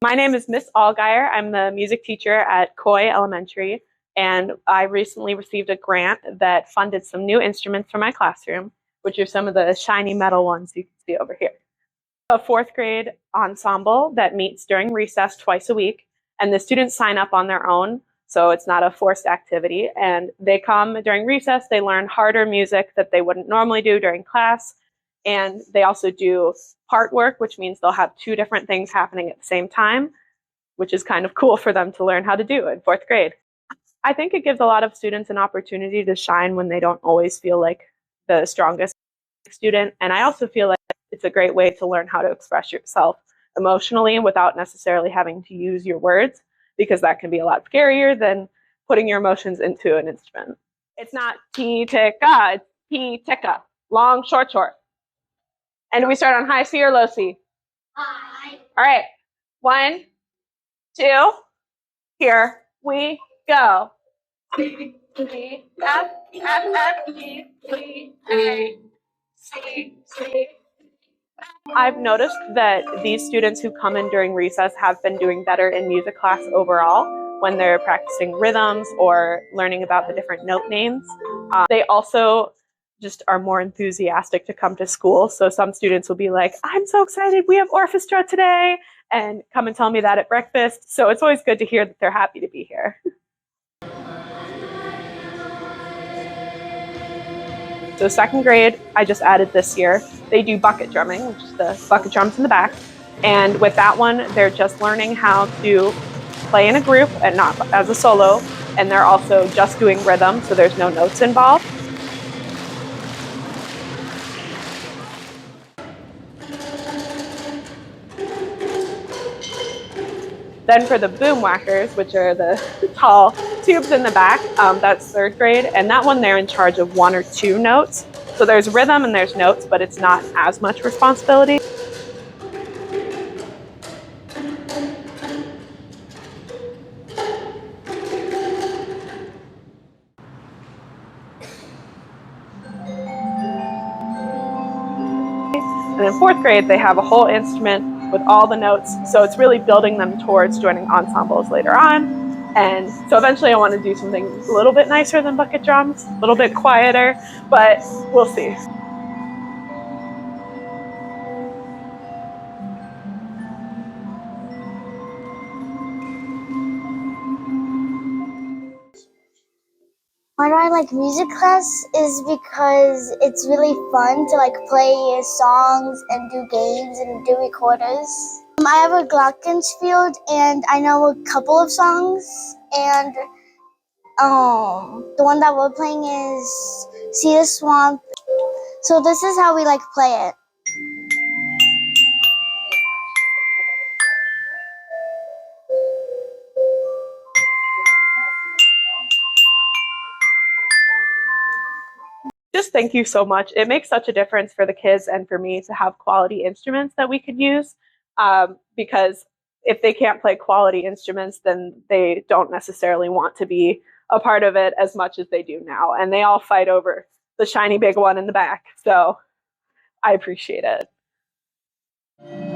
My name is Miss Allgeier. I'm the music teacher at Coy Elementary, and I recently received a grant that funded some new instruments for my classroom, which are some of the shiny metal ones you can see over here. A fourth grade ensemble that meets during recess twice a week, and the students sign up on their own, so it's not a forced activity, and they come during recess, they learn harder music that they wouldn't normally do during class, and they also do part work, which means they'll have two different things happening at the same time, which is kind of cool for them to learn how to do in fourth grade. I think it gives a lot of students an opportunity to shine when they don't always feel like the strongest student. And I also feel like it's a great way to learn how to express yourself emotionally without necessarily having to use your words, because that can be a lot scarier than putting your emotions into an instrument. It's not T-tika, it's T-tika, long, short, short. And do we start on high C or low C? High. All right. 1, 2. Here we go. C, D, F, F, F, E, E, A, C, C. I've noticed that these students who come in during recess have been doing better in music class overall when they're practicing rhythms or learning about the different note names. They also just are more enthusiastic to come to school. So some students will be like, I'm so excited, we have orchestra today, and come and tell me that at breakfast. So it's always good to hear that they're happy to be here. So second grade, I just added this year, they do bucket drumming, which is the bucket drums in the back. And with that one, they're just learning how to play in a group and not as a solo. And they're also just doing rhythm, so there's no notes involved. Then for the Boomwhackers, which are the tall tubes in the back, that's third grade. And that one, they're in charge of 1 or 2 notes. So there's rhythm and there's notes, but it's not as much responsibility. And in fourth grade, they have a whole instrument with all the notes. So it's really building them towards joining ensembles later on. And so eventually I want to do something a little bit nicer than bucket drums, a little bit quieter, but we'll see. Why do I like music class is because it's really fun to like play songs and do games and do recorders. I have a glockenspiel and I know a couple of songs, and the one that we're playing is See the Swamp. So this is how we like play it. Just thank you so much. It makes such a difference for the kids and for me to have quality instruments that we could use, because if they can't play quality instruments, then they don't necessarily want to be a part of it as much as they do now. And they all fight over the shiny big one in the back. So I appreciate it.